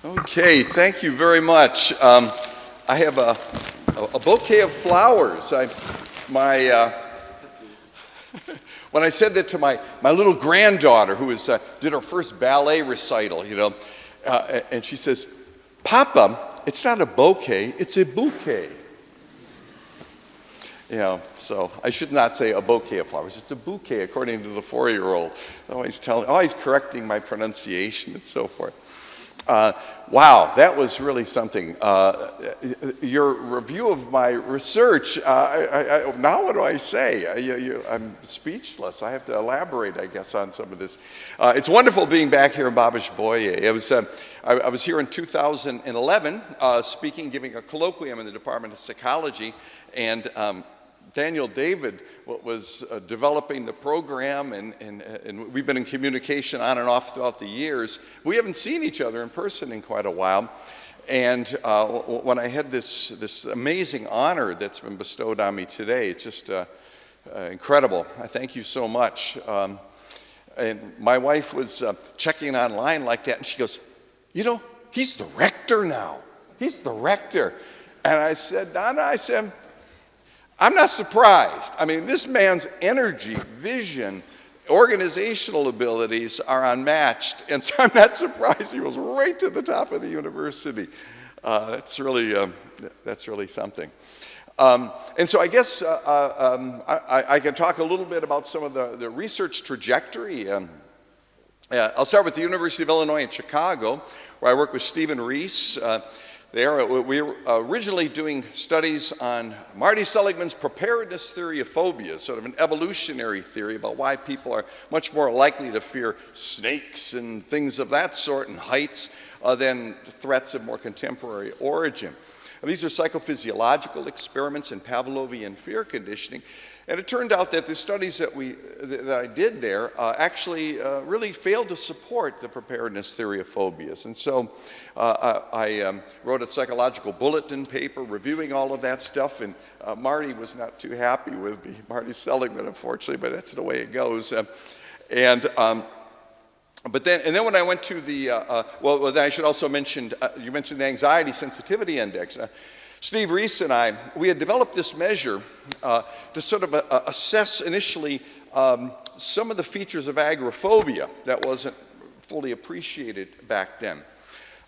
Okay, thank you very much. I have a bouquet of flowers. When I said that to my little granddaughter, who did her first ballet recital, and she says, "Papa, it's not a bouquet, it's a bouquet." So I should not say a bouquet of flowers. It's a bouquet, according to the 4-year-old. Always correcting my pronunciation and so forth. Wow, that was really something. Your review of my research, now what do I say? I'm speechless. I have to elaborate, I guess, on some of this. It's wonderful being back here in Babeş-Bolyai. I was here in 2011 giving a colloquium in the Department of Psychology, and Daniel David was developing the program, and we've been in communication on and off throughout the years. We haven't seen each other in person in quite a while, and when I had this amazing honor that's been bestowed on me today, it's just incredible. I thank you so much. And my wife was checking online like that, and she goes, "He's the rector now. He's the rector." And I said, "Donna," I'm not surprised. I mean, this man's energy, vision, organizational abilities are unmatched, and so I'm not surprised he was right to the top of the university. That's really something. And so I guess I can talk a little bit about some of the research trajectory. I'll start with the University of Illinois in Chicago, where I work with Stephen Reese. We were originally doing studies on Marty Seligman's preparedness theory of phobias, sort of an evolutionary theory about why people are much more likely to fear snakes and things of that sort and heights than threats of more contemporary origin. And these are psychophysiological experiments in Pavlovian fear conditioning. And it turned out that the studies that I did there actually really failed to support the preparedness theory of phobias. And so I wrote a psychological bulletin paper reviewing all of that stuff, and Marty was not too happy with me, Marty Seligman, unfortunately, but that's the way it goes. But then when I went to then I should also mention, you mentioned the anxiety sensitivity index. Steve Reese and I, we had developed this measure to sort of assess initially some of the features of agoraphobia that wasn't fully appreciated back then.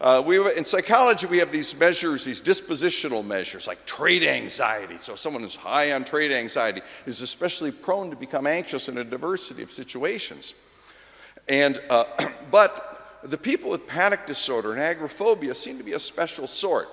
In psychology, we have these measures, these dispositional measures, like trait anxiety. So someone who's high on trait anxiety is especially prone to become anxious in a diversity of situations. But the people with panic disorder and agoraphobia seem to be a special sort.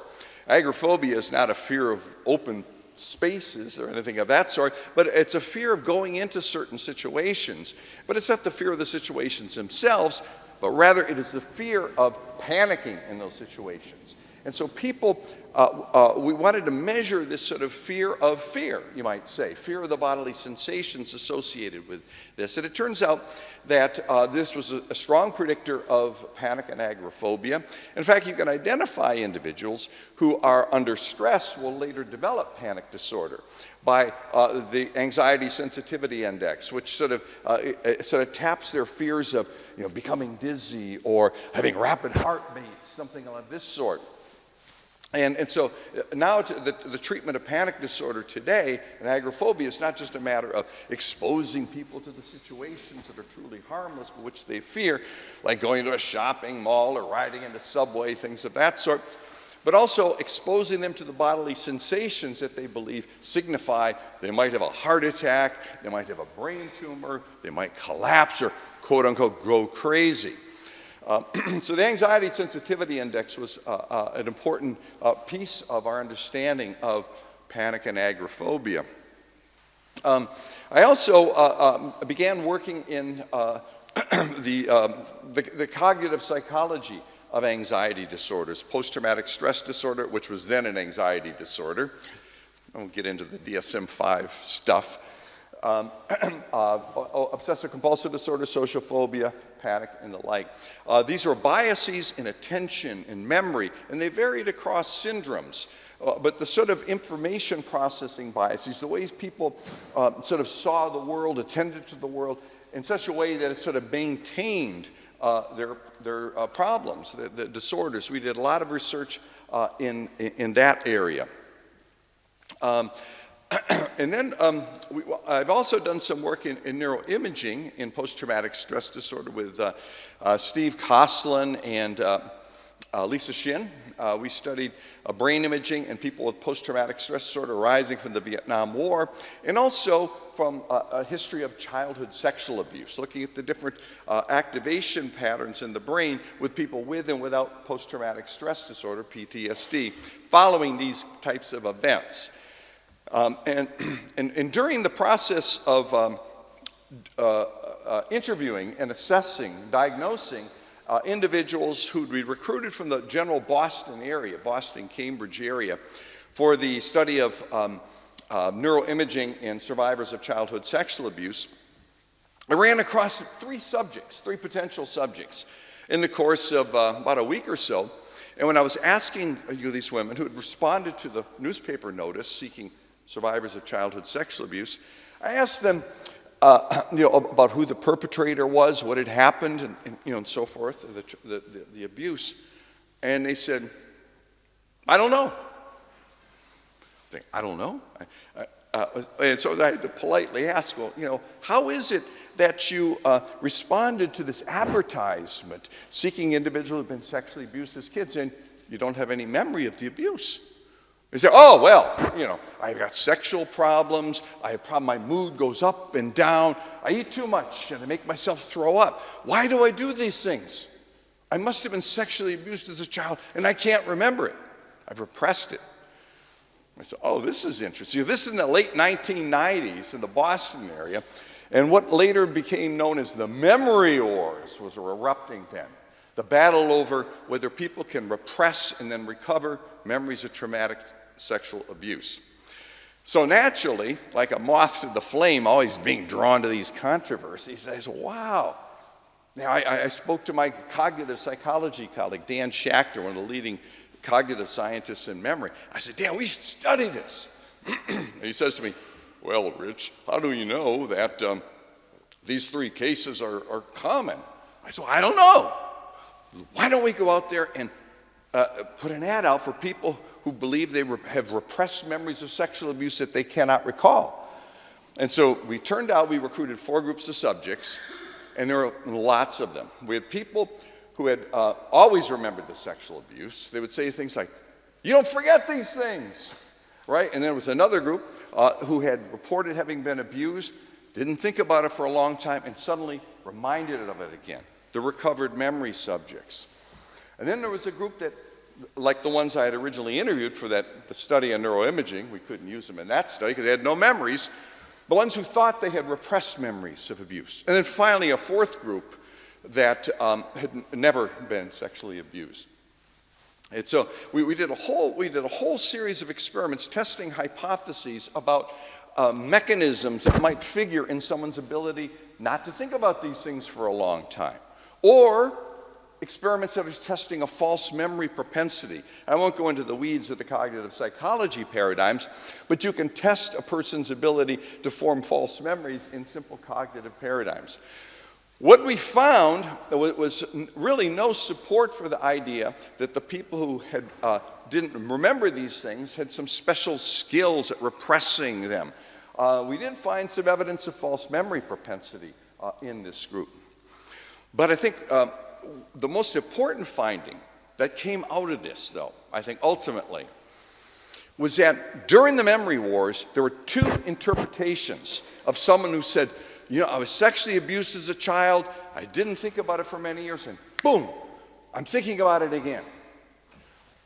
Agoraphobia is not a fear of open spaces or anything of that sort, but it's a fear of going into certain situations. But it's not the fear of the situations themselves, but rather it is the fear of panicking in those situations. And so we wanted to measure this sort of fear of fear, you might say, fear of the bodily sensations associated with this. And it turns out that this was a strong predictor of panic and agoraphobia. In fact, you can identify individuals who are under stress will later develop panic disorder by the anxiety sensitivity index, which sort of taps their fears of becoming dizzy or having rapid heartbeats, something of this sort. And so now the treatment of panic disorder today and agoraphobia is not just a matter of exposing people to the situations that are truly harmless but which they fear, like going to a shopping mall or riding in the subway, things of that sort, but also exposing them to the bodily sensations that they believe signify they might have a heart attack, they might have a brain tumor, they might collapse or quote-unquote go crazy. So the anxiety sensitivity index was an important piece of our understanding of panic and agoraphobia. I also began working in the cognitive psychology of anxiety disorders, post-traumatic stress disorder, which was then an anxiety disorder. I won't get into the DSM-5 stuff. Obsessive-compulsive disorder, social phobia, panic, and the like. These are biases in attention and memory, and they varied across syndromes. But the sort of information processing biases, the ways people sort of saw the world, attended to the world, in such a way that it sort of maintained their problems, the disorders. We did a lot of research in that area. And then I've also done some work in neuroimaging in post-traumatic stress disorder with Steve Koslin and Lisa Shin. We studied brain imaging in people with post-traumatic stress disorder arising from the Vietnam War, and also from a history of childhood sexual abuse, looking at the different activation patterns in the brain with people with and without post-traumatic stress disorder, PTSD, following these types of events. And during the process of interviewing and assessing, diagnosing individuals who'd be recruited from the general Boston area, Boston, Cambridge area, for the study of neuroimaging in survivors of childhood sexual abuse, I ran across three potential subjects in the course of about a week or so. And when I was asking these women who had responded to the newspaper notice seeking survivors of childhood sexual abuse, I asked them about who the perpetrator was, what had happened, and so forth, the abuse. And they said, I don't know. I don't know. And so I had to politely ask, well, how is it that you responded to this advertisement seeking individuals who have been sexually abused as kids, and you don't have any memory of the abuse? They say, oh, well, I've got sexual problems, my mood goes up and down, I eat too much, and I make myself throw up. Why do I do these things? I must have been sexually abused as a child, and I can't remember it. I've repressed it. I said, oh, this is interesting. This is in the late 1990s in the Boston area, and what later became known as the memory wars was erupting then. The battle over whether people can repress and then recover memories of traumatic sexual abuse. So naturally, like a moth to the flame, always being drawn to these controversies, I said, wow. Now, I spoke to my cognitive psychology colleague, Dan Schachter, one of the leading cognitive scientists in memory. I said, Dan, we should study this. And he says to me, well, Rich, how do you know that these three cases are common? I said, well, I don't know. Why don't we go out there and put an ad out for people who believe they have repressed memories of sexual abuse that they cannot recall? And so we recruited 4 groups of subjects, and there were lots of them. We had people who had always remembered the sexual abuse. They would say things like, you don't forget these things, right? And then there was another group who had reported having been abused, didn't think about it for a long time, and suddenly reminded of it again. The recovered memory subjects. And then there was a group that, like the ones I had originally interviewed for the study on neuroimaging, we couldn't use them in that study because they had no memories, the ones who thought they had repressed memories of abuse. And then finally a 4th group that had never been sexually abused. And so we did a whole series of experiments testing hypotheses about mechanisms that might figure in someone's ability not to think about these things for a long time. Or experiments that was testing a false memory propensity. I won't go into the weeds of the cognitive psychology paradigms, but you can test a person's ability to form false memories in simple cognitive paradigms. What we found was really no support for the idea that the people who didn't remember these things had some special skills at repressing them. We did find some evidence of false memory propensity in this group. But I think the most important finding that came out of this, though, I think ultimately, was that during the memory wars, there were 2 interpretations of someone who said, I was sexually abused as a child, I didn't think about it for many years, and boom, I'm thinking about it again.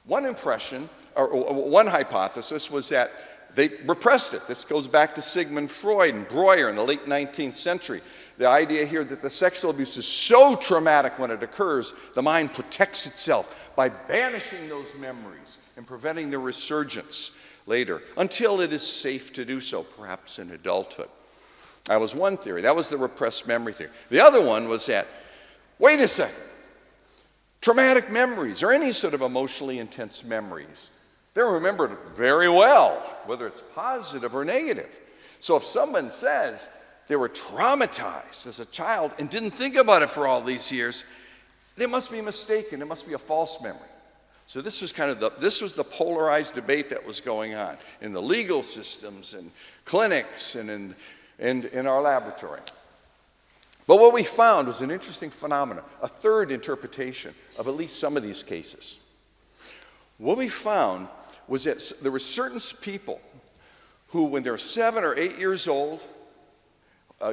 One impression, or one hypothesis, was that they repressed it. This goes back to Sigmund Freud and Breuer in the late 19th century. The idea here that the sexual abuse is so traumatic when it occurs, the mind protects itself by banishing those memories and preventing their resurgence later, until it is safe to do so, perhaps in adulthood. That was one theory. That was the repressed memory theory. The other one was that, wait a second, traumatic memories or any sort of emotionally intense memories, they're remembered very well, whether it's positive or negative. So if someone says they were traumatized as a child and didn't think about it for all these years, They must be mistaken. It must be a false memory. So this was kind of this was the polarized debate that was going on in the legal systems and clinics and in our laboratory. But what we found was an interesting phenomenon, a third interpretation of at least some of these cases. What we found was that there were certain people who, when they're 7 or 8 years old,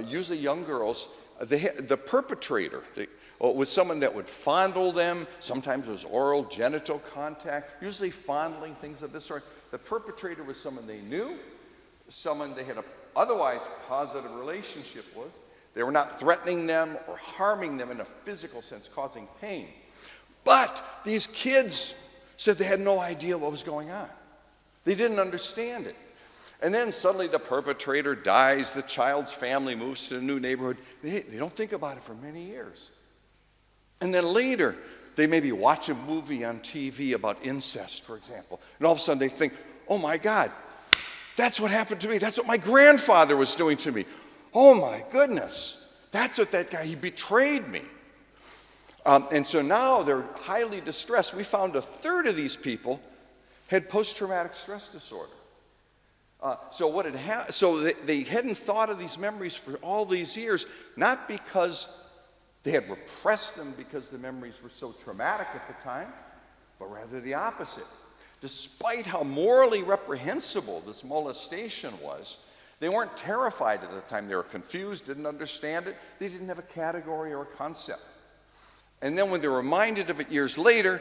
usually young girls, the perpetrator was someone that would fondle them. Sometimes it was oral, genital contact, usually fondling, things of this sort. The perpetrator was someone they knew, someone they had an otherwise positive relationship with. They were not threatening them or harming them in a physical sense, causing pain. But these kids said they had no idea what was going on. They didn't understand it. And then suddenly the perpetrator dies, the child's family moves to a new neighborhood. They don't think about it for many years. And then later, they maybe watch a movie on TV about incest, for example. And all of a sudden they think, oh my God, that's what happened to me. That's what my grandfather was doing to me. Oh my goodness, that's what that guy, he betrayed me. And so now they're highly distressed. We found a third of these people had post-traumatic stress disorder. So they hadn't thought of these memories for all these years, not because they had repressed them because the memories were so traumatic at the time, but rather the opposite. Despite how morally reprehensible this molestation was, they weren't terrified at the time. They were confused, didn't understand it. They didn't have a category or a concept. And then when they're reminded of it years later,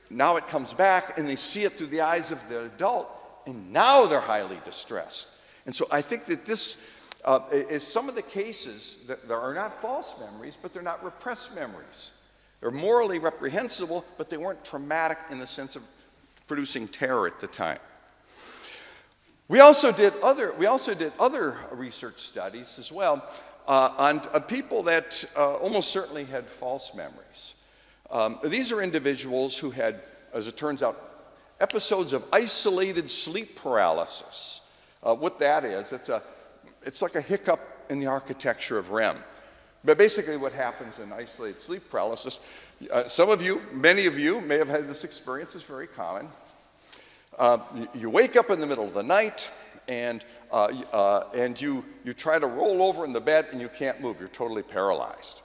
now it comes back and they see it through the eyes of the adult, and now they're highly distressed. And so I think that this is some of the cases that there are not false memories, but they're not repressed memories. They're morally reprehensible, but they weren't traumatic in the sense of producing terror at the time. We also did other research studies as well on people that almost certainly had false memories. These are individuals who had, as it turns out, episodes of isolated sleep paralysis. What that is, it's like a hiccup in the architecture of REM. But basically what happens in isolated sleep paralysis, some of you, many of you may have had this experience. It's very common. You wake up in the middle of the night and you try to roll over in the bed and you can't move. You're totally paralyzed.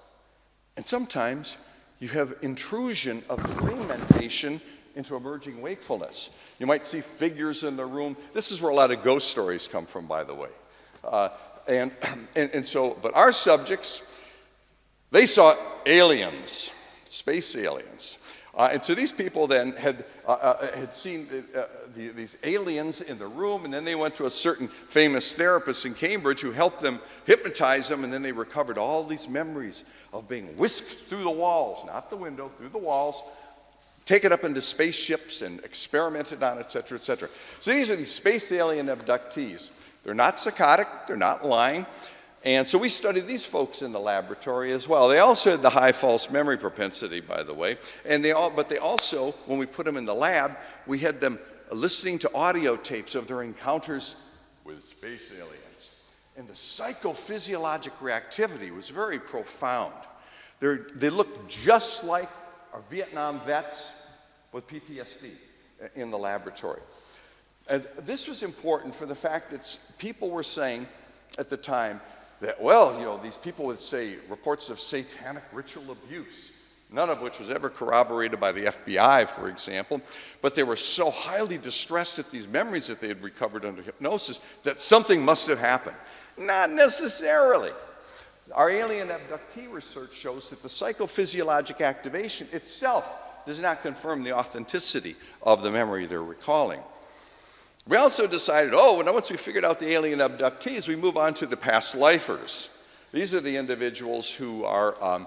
And sometimes you have intrusion of dream mentation into emerging wakefulness. You might see figures in the room. This is where a lot of ghost stories come from, by the way. But our subjects, they saw aliens, space aliens. And so these people then had seen these aliens in the room, and then they went to a certain famous therapist in Cambridge who helped them, hypnotize them, and then they recovered all these memories of being whisked through the walls, not the window, through the walls, taken up into spaceships and experimented on, et cetera, et cetera. So these are these space alien abductees. They're not psychotic, they're not lying. And so we studied these folks in the laboratory as well. They also had the high false memory propensity, by the way. But they also, when we put them in the lab, we had them listening to audio tapes of their encounters with space aliens. And the psychophysiologic reactivity was very profound. They looked just like our Vietnam vets with PTSD in the laboratory. And this was important for the fact that people were saying at the time that, well, you know, these people would say reports of satanic ritual abuse, none of which was ever corroborated by the FBI, for example, but they were so highly distressed at these memories that they had recovered under hypnosis that something must have happened. Not necessarily. Our alien abductee research shows that the psychophysiologic activation itself does not confirm the authenticity of the memory they're recalling. We also decided, once we figured out the alien abductees, we move on to the past lifers. These are the individuals who are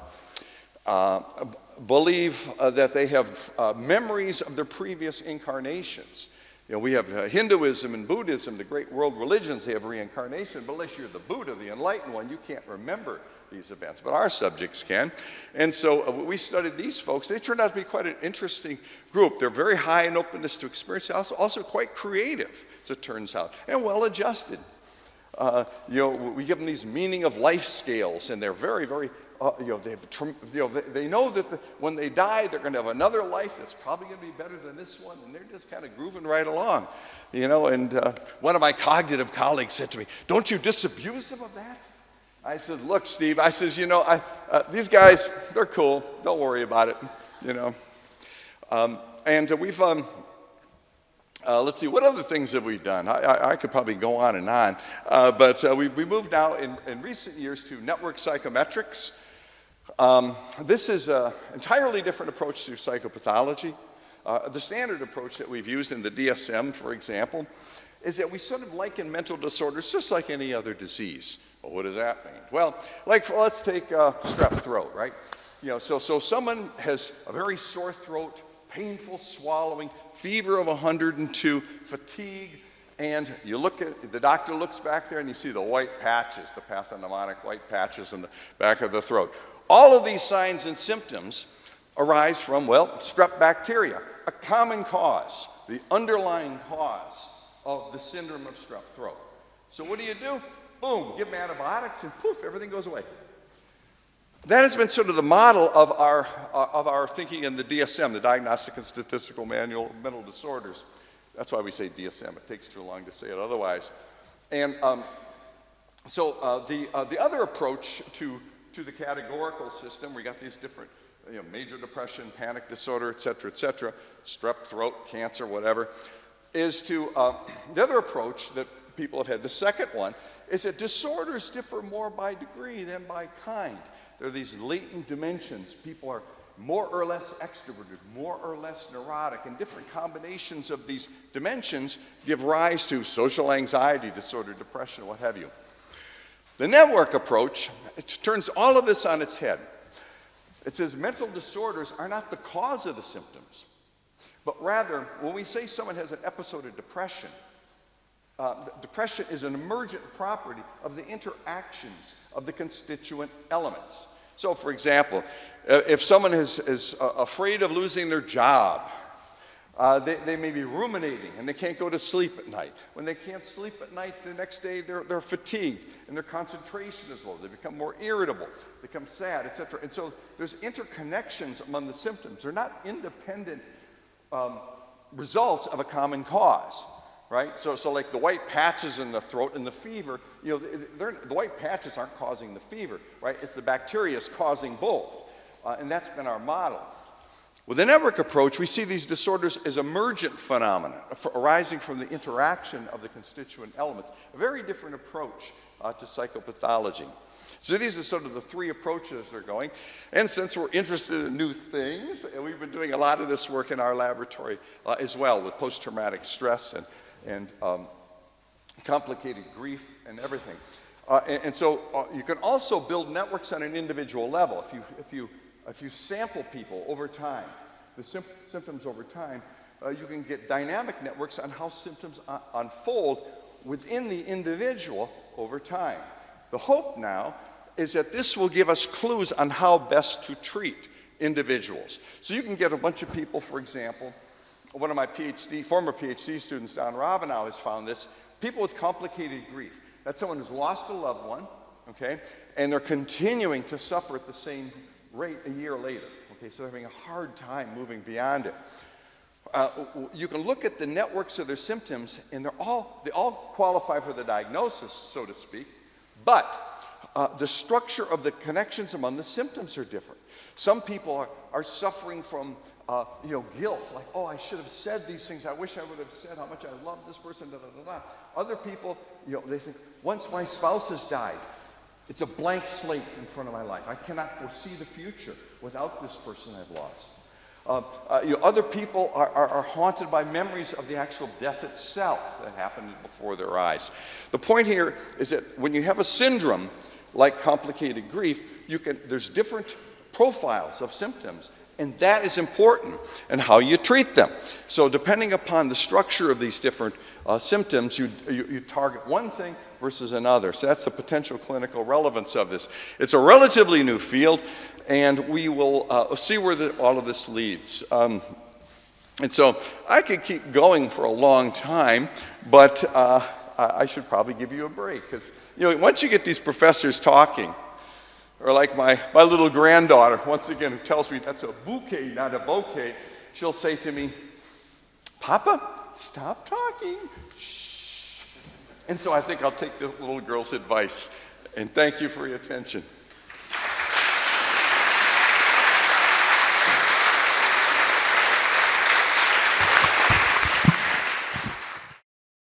believe that they have memories of their previous incarnations. You know, we have Hinduism and Buddhism, the great world religions, they have reincarnation, but unless you're the Buddha, the enlightened one, you can't remember these events, but our subjects can. And so we studied these folks. They turned out to be quite an interesting group. They're very high in openness to experience, also quite creative, as it turns out, and well-adjusted. We give them these meaning of life scales, and they're very, very, they know that when they die, they're going to have another life that's probably going to be better than this one, and they're just kind of grooving right along, And one of my cognitive colleagues said to me, "Don't you disabuse them of that?" I said, "Look, Steve," I says, these guys, they're cool. Don't worry about it, And we've, let's see, what other things have we done? I could probably go on and on, but we moved now in recent years to network psychometrics. This is an entirely different approach to psychopathology. The standard approach that we've used in the DSM, for example, is that we sort of liken mental disorders just like any other disease. Well, what does that mean? Well, let's take strep throat, right? So someone has a very sore throat, painful swallowing, fever of 102, fatigue, and the doctor looks back there and you see the white patches, the pathognomonic white patches in the back of the throat. All of these signs and symptoms arise from, strep bacteria, a common cause, the underlying cause of the syndrome of strep throat. So what do? Boom, give them antibiotics and poof, everything goes away. That has been sort of the model of our thinking in the DSM, the Diagnostic and Statistical Manual of Mental Disorders. That's why we say DSM. It takes too long to say it otherwise. And the other approach to the categorical system, we got these different, major depression, panic disorder, et cetera, strep throat, cancer, whatever, is to the other approach that people have had. The second one is that disorders differ more by degree than by kind. There are these latent dimensions. People are more or less extroverted, more or less neurotic, and different combinations of these dimensions give rise to social anxiety disorder, depression, what have you. The network approach, it turns all of this on its head. It says mental disorders are not the cause of the symptoms, but rather, when we say someone has an episode of depression, depression is an emergent property of the interactions of the constituent elements. So, for example, if someone is afraid of losing their job, they may be ruminating and they can't go to sleep at night. When they can't sleep at night, the next day they're fatigued and their concentration is low. They become more irritable, become sad, etc. And so there's interconnections among the symptoms. They're not independent results of a common cause. Right? So like the white patches in the throat and the fever, the white patches aren't causing the fever, right? It's the bacteria causing both. And that's been our model. With the network approach, we see these disorders as emergent phenomena arising from the interaction of the constituent elements. A very different approach to psychopathology. So these are sort of the three approaches they're going. And since we're interested in new things, and we've been doing a lot of this work in our laboratory as well with post-traumatic stress and complicated grief and everything. And so you can also build networks on an individual level. If you sample people over time, the symptoms over time, you can get dynamic networks on how symptoms unfold within the individual over time. The hope now is that this will give us clues on how best to treat individuals. So you can get a bunch of people, for example, one of my former PhD students, Don Robinow, has found this. People with complicated grief. That's someone who's lost a loved one, okay, and they're continuing to suffer at the same rate a year later. Okay, so they're having a hard time moving beyond it. You can look at the networks of their symptoms, and they all qualify for the diagnosis, so to speak, but the structure of the connections among the symptoms are different. Some people are suffering from guilt, like, oh, I should have said these things. I wish I would have said how much I love this person, da, da, da, da. Other people, they think, once my spouse has died, it's a blank slate in front of my life. I cannot foresee the future without this person I've lost. Other people are haunted by memories of the actual death itself that happened before their eyes. The point here is that when you have a syndrome like complicated grief, there's different profiles of symptoms. And that is important in how you treat them. So depending upon the structure of these different symptoms, you target one thing versus another. So that's the potential clinical relevance of this. It's a relatively new field, and we will see where all of this leads. And so I could keep going for a long time, but I should probably give you a break. Because, once you get these professors talking, or like my little granddaughter, once again, who tells me that's a bouquet, not a bouquet, she'll say to me, Papa, stop talking. Shh. And so I think I'll take the little girl's advice. And thank you for your attention.